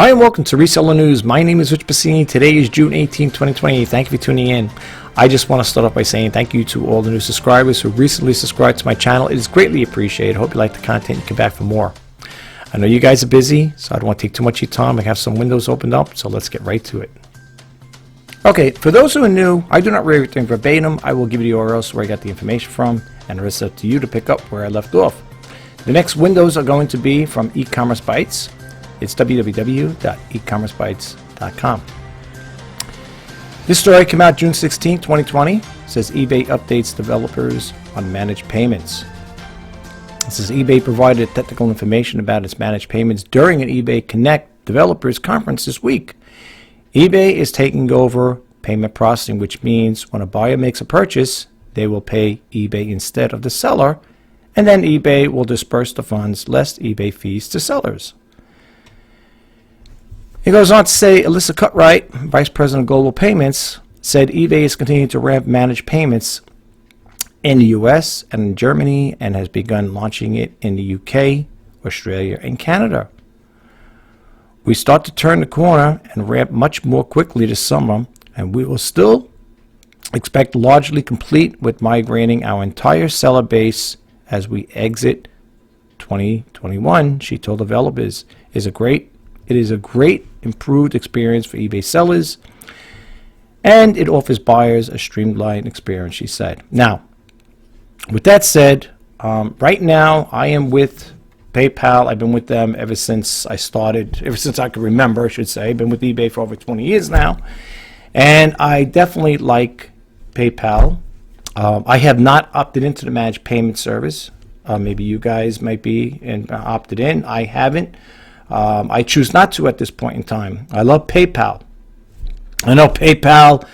Hi and welcome to Reseller News. My name is Rich Pasini. Today is June 18, 2020. Thank you for tuning in. I just want to start off by saying thank you to all the new subscribers who recently subscribed to my channel. It is greatly appreciated. Hope you like the content and come back for more. I know you guys are busy, so I don't want to take too much of your time. I have some windows opened up, so let's get right to it. Okay, for those who are new, I do not read everything verbatim. I will give you the URLs where I got the information from, and the rest is up to you to pick up where I left off. The next windows are going to be from EcommerceBytes. It's www.ecommercebytes.com. This story came out June 16, 2020. It says eBay updates developers on managed payments. It says eBay provided technical information about its managed payments during an eBay Connect developers conference this week. eBay is taking over payment processing, which means when a buyer makes a purchase, they will pay eBay instead of the seller, and then eBay will disperse the funds less eBay fees to sellers. He goes on to say, Alyssa Cutright, Vice President of Global Payments, said eBay is continuing to ramp managed payments in the US and in Germany and has begun launching it in the UK, Australia, and Canada. We start to turn the corner and ramp much more quickly this summer, and we will still expect largely complete with migrating our entire seller base as we exit 2021, she told developers. It is a great improved experience for eBay sellers, and it offers buyers a streamlined experience, she said. Now, with that said, right now I am with PayPal. I've been with them ever since I started, ever since I can remember, I should say. I've been with eBay for over 20 years now, and I definitely like PayPal. I have not opted into the managed payment service. Maybe you guys might be opted in. I haven't. I choose not to at this point in time. I love PayPal. I know PayPal,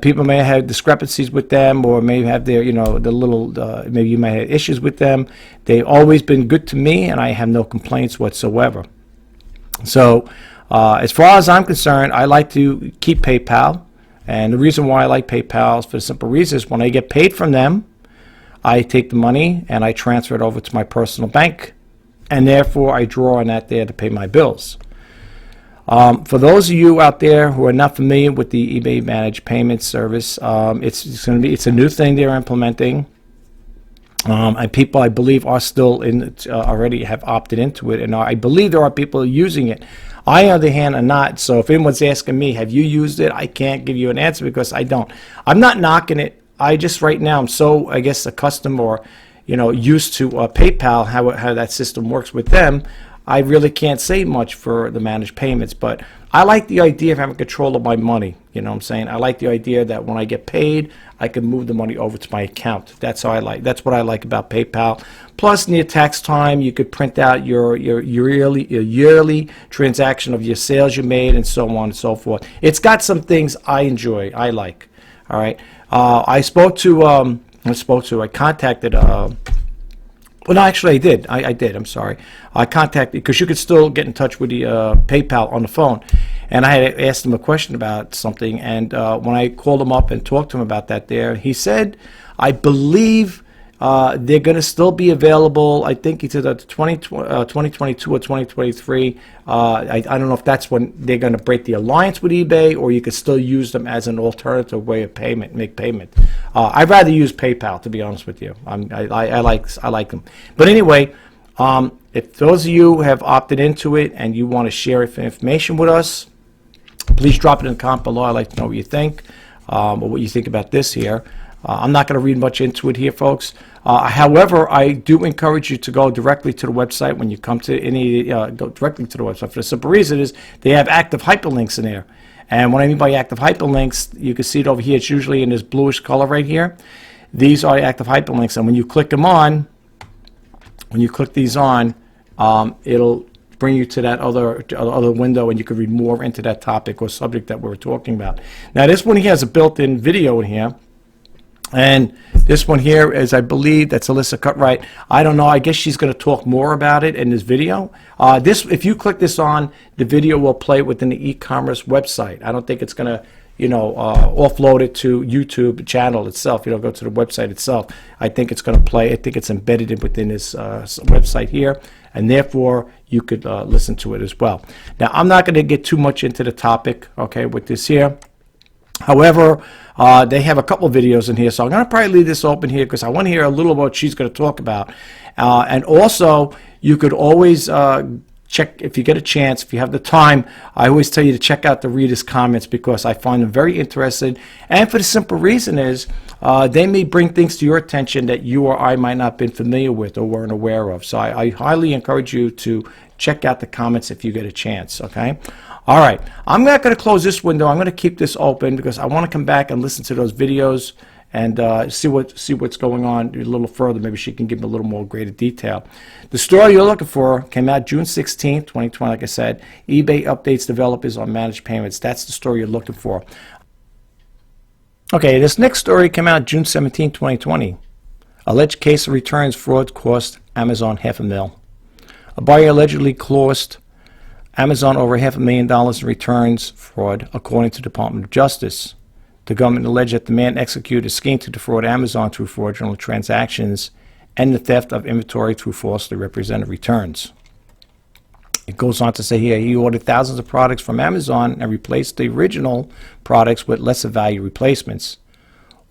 people may have discrepancies with them, or may have their, maybe you may have issues with them. They've always been good to me, and I have no complaints whatsoever. So, as far as I'm concerned, I like to keep PayPal. And the reason why I like PayPal is for the simple reason is when I get paid from them, I take the money and I transfer it over to my personal bank, and therefore I draw on that there to pay my bills. For those of you out there who are not familiar with the eBay Managed Payment Service, it's a new thing they're implementing, and people I believe are still in it, already have opted into it, and I believe there are people using it. I, on the other hand, am not. So if anyone's asking me, have you used it? I can't give you an answer because I don't. I'm not knocking it. I just right now I'm so, I guess, accustomed or used to PayPal, how that system works with them. I really can't say much for the managed payments, but I like the idea of having control of my money. You know what I'm saying? I like the idea that when I get paid, I can move the money over to my account. That's how I like. That's what I like about PayPal. Plus, near tax time, you could print out your yearly transaction of your sales you made, and so on and so forth. It's got some things I enjoy. I like. All right. I contacted. Well, no, actually, I did. I did. I'm sorry. I contacted, because you could still get in touch with the PayPal on the phone, and I had asked him a question about something. And when I called him up and talked to him about that, he said, I believe they're going to still be available. I think he said 2022 or 2023. I don't know if that's when they're going to break the alliance with eBay, or you could still use them as an alternative way of make payment. I'd rather use PayPal, to be honest with you. I like them. But anyway, if those of you have opted into it and you want to share information with us, please drop it in the comment below. I'd like to know what you think, or what you think about this here. I'm not going to read much into it here, folks. However, I do encourage you to go directly to the website when you come to go directly to the website. For the simple reason is they have active hyperlinks in there. And what I mean by active hyperlinks, you can see it over here. It's usually in this bluish color right here. These are active hyperlinks, and when you click them on, it'll bring you to that other window, and you can read more into that topic or subject that we're talking about. Now, this one here has a built-in video in here. And this one here is, I believe, that's Alyssa Cutright. I don't know. I guess she's going to talk more about it in this video. If you click this on, the video will play within the e-commerce website. I don't think it's going to, offload it to YouTube channel itself. Go to the website itself. I think it's going to play. I think it's embedded within this website here, and therefore you could listen to it as well. Now, I'm not going to get too much into the topic, okay, with this here. However, they have a couple of videos in here, so I'm going to probably leave this open here because I want to hear a little about what she's going to talk about. And also, you could always check, if you get a chance, if you have the time, I always tell you to check out the readers' comments because I find them very interesting. And for the simple reason is, they may bring things to your attention that you or I might not have been familiar with or weren't aware of. So I highly encourage you to check out the comments if you get a chance, okay? All right, I'm not going to close this window. I'm going to keep this open because I want to come back and listen to those videos and see what's going on a little further. Maybe she can give me a little more greater detail. The story you're looking for came out June 16th, 2020, like I said. eBay updates developers on managed payments. That's the story you're looking for. Okay, this next story came out June 17, 2020. Alleged case of returns fraud cost Amazon $500,000. A buyer allegedly cost Amazon over $500,000 in returns fraud, according to the Department of Justice. The government alleged that the man executed a scheme to defraud Amazon through fraudulent transactions and the theft of inventory through falsely represented returns. It goes on to say here he ordered thousands of products from Amazon and replaced the original products with lesser value replacements,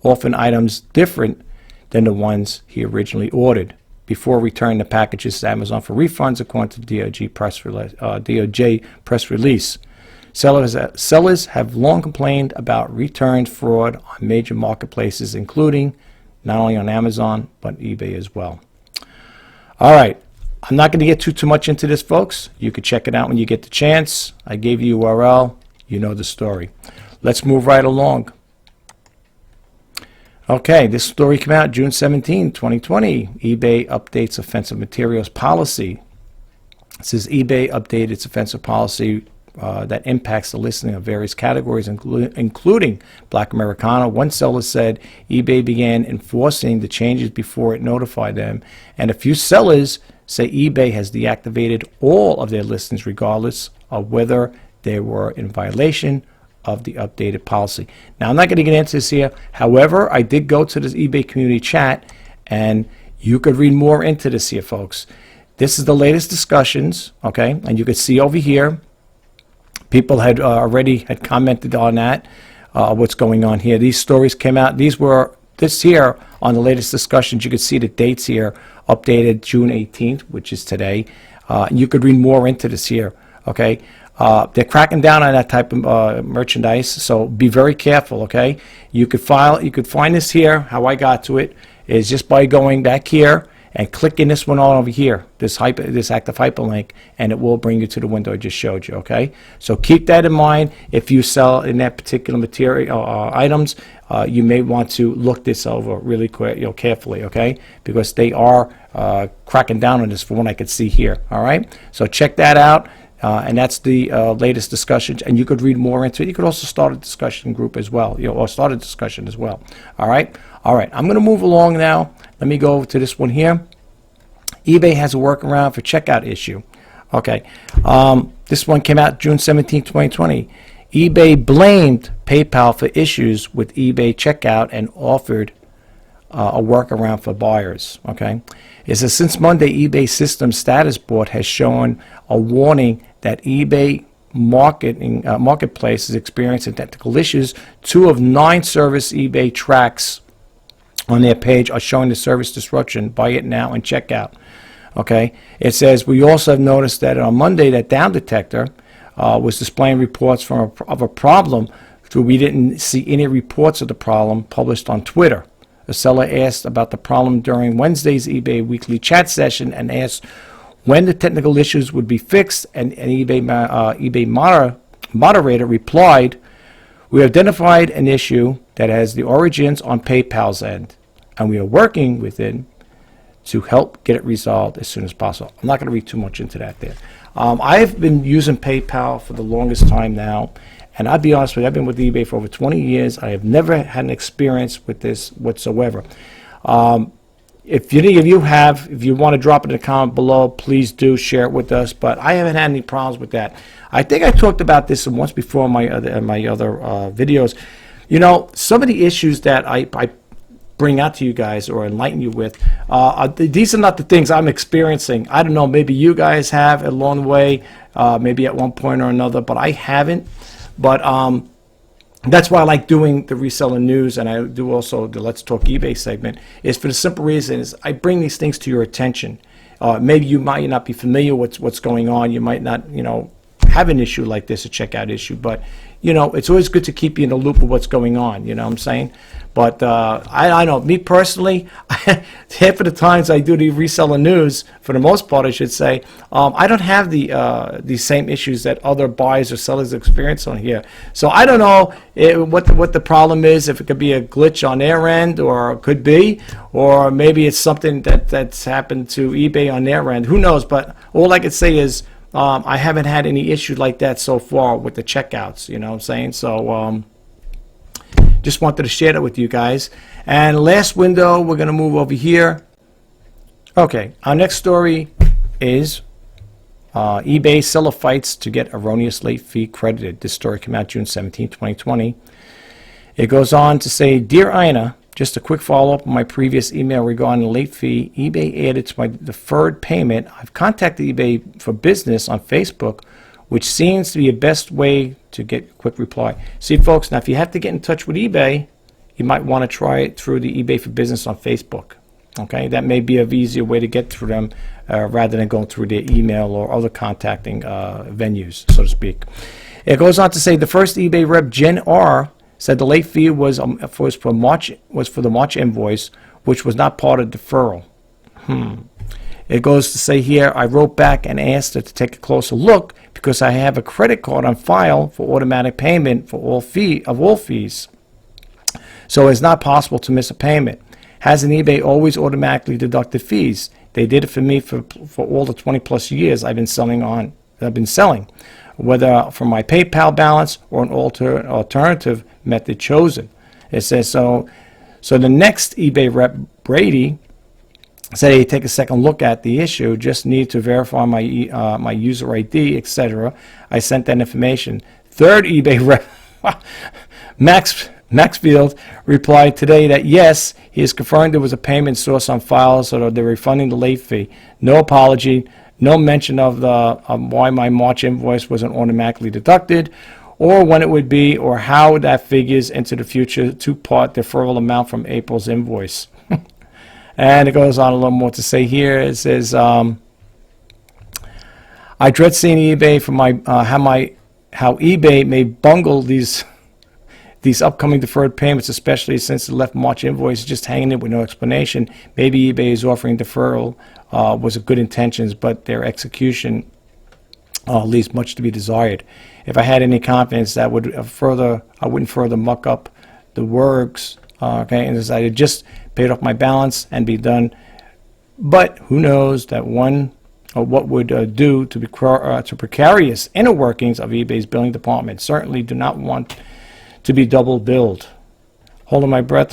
often items different than the ones he originally ordered, before returning the packages to Amazon for refunds, according to DOJ press release. Sellers have long complained about return fraud on major marketplaces, including not only on Amazon, but eBay as well. All right. I'm not going to get too much into this, folks. You can check it out when you get the chance. I gave you URL. You know the story. Let's move right along. Okay, this story came out June 17, 2020. eBay updates offensive materials policy. It says eBay updated its offensive policy that impacts the listing of various categories, including Black Americana. One seller said eBay began enforcing the changes before it notified them, and a few sellers say eBay has deactivated all of their listings regardless of whether they were in violation of the updated policy. Now, I'm not going to get into this here. However, I did go to this eBay community chat, and you could read more into this here, folks. This is the latest discussions, okay? And you could see over here, people had already had commented on that, what's going on here. These stories came out. These were this here on the latest discussions. You could see the dates here, updated June 18th, which is today. And you could read more into this here, okay? They're cracking down on that type of merchandise, so be very careful, okay? You could find this here. How I got to it is just by going back here and clicking this one all over here, this active hyperlink, and it will bring you to the window I just showed you, okay? So keep that in mind. If you sell in that particular material items, you may want to look this over really quick, carefully, okay? Because they are cracking down on this from what I could see here, all right? So check that out. And that's the latest discussions, and you could read more into it. You could also start a discussion group as well, or start a discussion as well. All right. I'm going to move along now. Let me go over to this one here. eBay has a workaround for checkout issue. Okay. This one came out June 17, 2020. eBay blamed PayPal for issues with eBay checkout and offered a workaround for buyers. Okay. It says since Monday, eBay System Status Board has shown a warning that eBay marketplace is experiencing technical issues. 2 of 9 service eBay tracks on their page are showing the service disruption. Buy it now and check out. Okay. It says we also have noticed that on Monday that Down Detector was displaying reports of a problem. So we didn't see any reports of the problem published on Twitter. The seller asked about the problem during Wednesday's eBay weekly chat session and asked when the technical issues would be fixed, and an eBay moderator replied, we identified an issue that has the origins on PayPal's end, and we are working with it to help get it resolved as soon as possible. I'm not going to read too much into that there. I've been using PayPal for the longest time now, and I'll be honest with you, I've been with eBay for over 20 years. I have never had an experience with this whatsoever. If any of you have, if you want to drop it in the comment below, please do share it with us. But I haven't had any problems with that. I think I talked about this once before in my other videos. Some of the issues that bring out to you guys or enlighten you with. These are not the things I'm experiencing. I don't know, maybe you guys have along the way, maybe at one point or another, but I haven't. But that's why I like doing the reseller news, and I do also the Let's Talk eBay segment, is for the simple reason is I bring these things to your attention. Maybe you might not be familiar with what's going on. You might not, have an issue like this, a checkout issue, but it's always good to keep you in the loop of what's going on. You know what I'm saying? But I know, me personally, half of the times I do the reseller news, for the most part, I should say, I don't have the same issues that other buyers or sellers experience on here. So I don't know what the problem is, if it could be a glitch on their end, or it could be, or maybe it's something that's happened to eBay on their end. Who knows? But all I could say is I haven't had any issue like that so far with the checkouts. You know what I'm saying? So just wanted to share that with you guys. And last window, we're going to move over here. Okay, our next story is eBay seller fights to get erroneous late fee credited. This story came out June 17, 2020. It goes on to say, Dear Ina, just a quick follow-up on my previous email regarding the late fee eBay added to my deferred payment. I've contacted eBay for Business on Facebook, which seems to be the best way to get a quick reply. See, folks, now if you have to get in touch with eBay, you might want to try it through the eBay for Business on Facebook. Okay, that may be an easier way to get through them rather than going through their email or other contacting venues, so to speak. It goes on to say the first eBay rep, Jen R., said the late fee was for the March invoice, which was not part of deferral. It goes to say here, I wrote back and asked her to take a closer look because I have a credit card on file for automatic payment for all fees. So it's not possible to miss a payment. Hasn't eBay always automatically deducted fees? They did it for me for all the 20 plus years I've been selling, whether from my PayPal balance or an alternative method chosen. It says so the next eBay rep, Brady, said hey, take a second look at the issue, just need to verify my user ID, etc. I sent that information. Third eBay rep, Maxfield, replied today that yes, he has confirmed there was a payment source on file, so they're refunding the late fee. No apology, no mention of why my March invoice wasn't automatically deducted, or when it would be, or how that figures into the future two-part deferral amount from April's invoice. And it goes on a little more to say here. It says, I dread seeing eBay for how eBay may bungle these upcoming deferred payments, especially since the left March invoice is just hanging there with no explanation. Maybe eBay is offering deferral was a good intentions, but their execution leaves much to be desired. If I had any confidence, that would I wouldn't further muck up the works. Okay, and decided just paid off my balance and be done. But who knows that what would do to precarious inner workings of eBay's billing department. Certainly do not want to be double billed. Holding my breath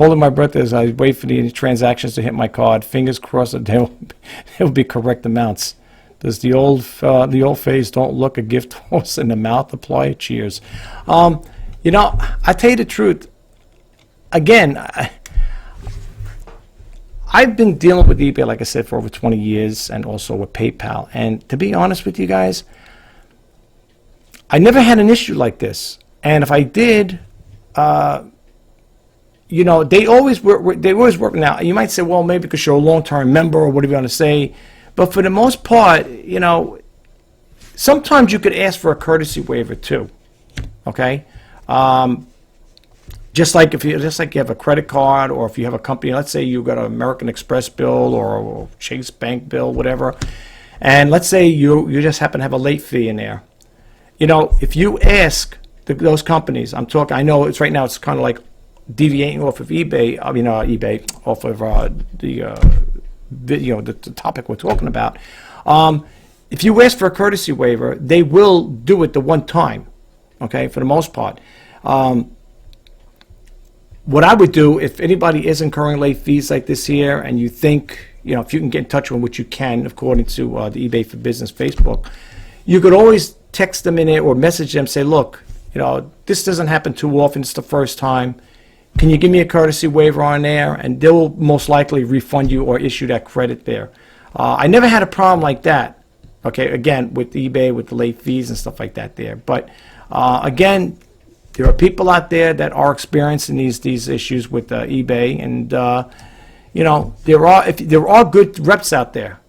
as I wait for the transactions to hit my card. Fingers crossed that they'll be correct amounts. Does the old phase "don't look a gift horse in the mouth" apply? Cheers. I tell you the truth. Again, I've been dealing with eBay, like I said, for over 20 years, and also with PayPal. And to be honest with you guys, I never had an issue like this. And if I did, they always work. Now, you might say, well, maybe because you're a long-term member or whatever you want to say. But for the most part, sometimes you could ask for a courtesy waiver too. Okay. Just like you have a credit card, or if you have a company, let's say you got an American Express bill or Chase Bank bill, whatever, and let's say you just happen to have a late fee in there. If you ask those companies, I know it's right now it's kind of like deviating off of eBay. Off of the topic we're talking about. If you ask for a courtesy waiver, they will do it the one time. Okay, for the most part. What I would do, if anybody is incurring late fees like this here, and you think, if you can get in touch with them, which you can, according to the eBay for Business Facebook, you could always text them in it or message them, say, look, this doesn't happen too often, it's the first time. can you give me a courtesy waiver on there? And they will most likely refund you or issue that credit there. I never had a problem like that, okay, again, with eBay, with the late fees and stuff like that there. But again, there are people out there that are experiencing these issues with eBay, and you know, there are good reps out there,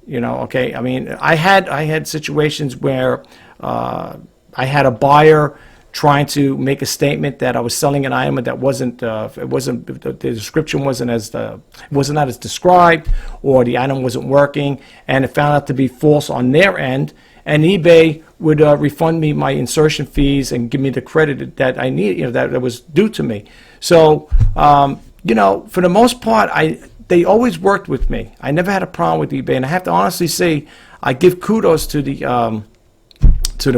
you know, okay. I mean, I had situations where I had a buyer trying to make a statement that I was selling an item that wasn't the description wasn't as described, or the item wasn't working, and it found out to be false on their end, and eBay would refund me my insertion fees and give me the credit that I need, you know, that was due to me. So you know, for the most part, they always worked with me. I never had a problem with eBay, and I have to honestly say I give kudos to the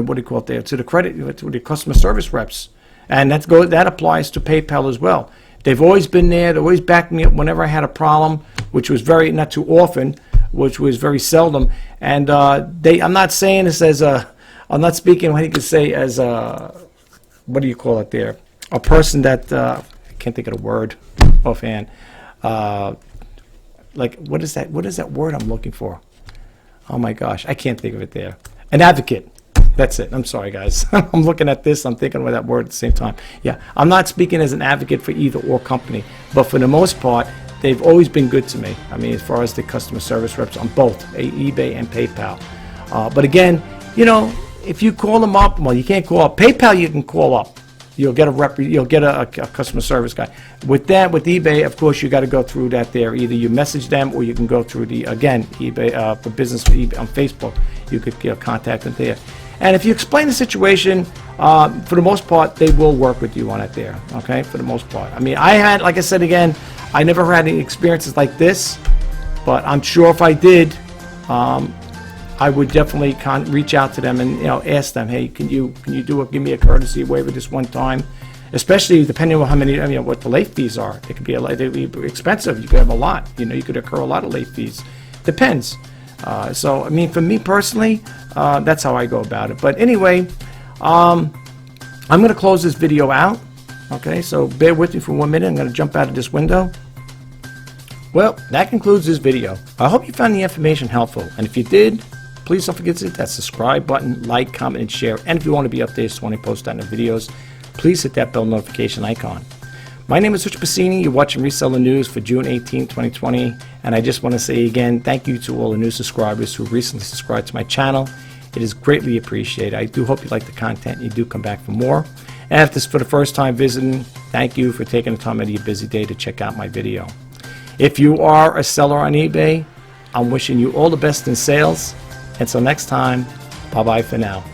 what do you call it there, to the customer service reps, and that applies to PayPal as well. They've always been there. They always backed me up whenever I had a problem, which was not too often, which was very seldom. And I'm not saying this as I'm not speaking what you could say as what do you call it there, a person that I can't think of the word offhand. Like what is that word I'm looking for? Oh my gosh, I can't think of it there. An advocate. That's it. I'm sorry, guys. I'm looking at this. I'm thinking of that word at the same time. Yeah, I'm not speaking as an advocate for either or company, but for the most part, they've always been good to me. I mean, as far as the customer service reps on both eBay and PayPal. But again, you know, if you call them up, well, you can't call up PayPal. You can call up. You'll get a customer service guy. With eBay, of course, you got to go through that there. Either you message them, or you can go through eBay for business for eBay on Facebook. You could contact them there. And if you explain the situation, for the most part, they will work with you on it there, okay, for the most part. I mean, like I said again, I never had any experiences like this, but I'm sure if I did, I would definitely reach out to them and, you know, ask them, hey, can you give me a courtesy waiver this one time, especially depending on how many, I mean, what the late fees are. It could be they'd be expensive. You could have a lot, you know, you could incur a lot of late fees. Depends. So, I mean, for me personally, that's how I go about it. But anyway, I'm going to close this video out. Okay, so bear with me for 1 minute. I'm going to jump out of this window. Well, that concludes this video. I hope you found the information helpful. And if you did, please don't forget to hit that subscribe button, like, comment, and share. And if you want to be updated when I post out new videos, please hit that bell notification icon. My name is Richard Pasini. You're watching Reseller News for June 18, 2020. And I just want to say again, thank you to all the new subscribers who recently subscribed to my channel. It is greatly appreciated. I do hope you like the content and you do come back for more. And if this is for the first time visiting, thank you for taking the time out of your busy day to check out my video. If you are a seller on eBay, I'm wishing you all the best in sales. Until next time, bye-bye for now.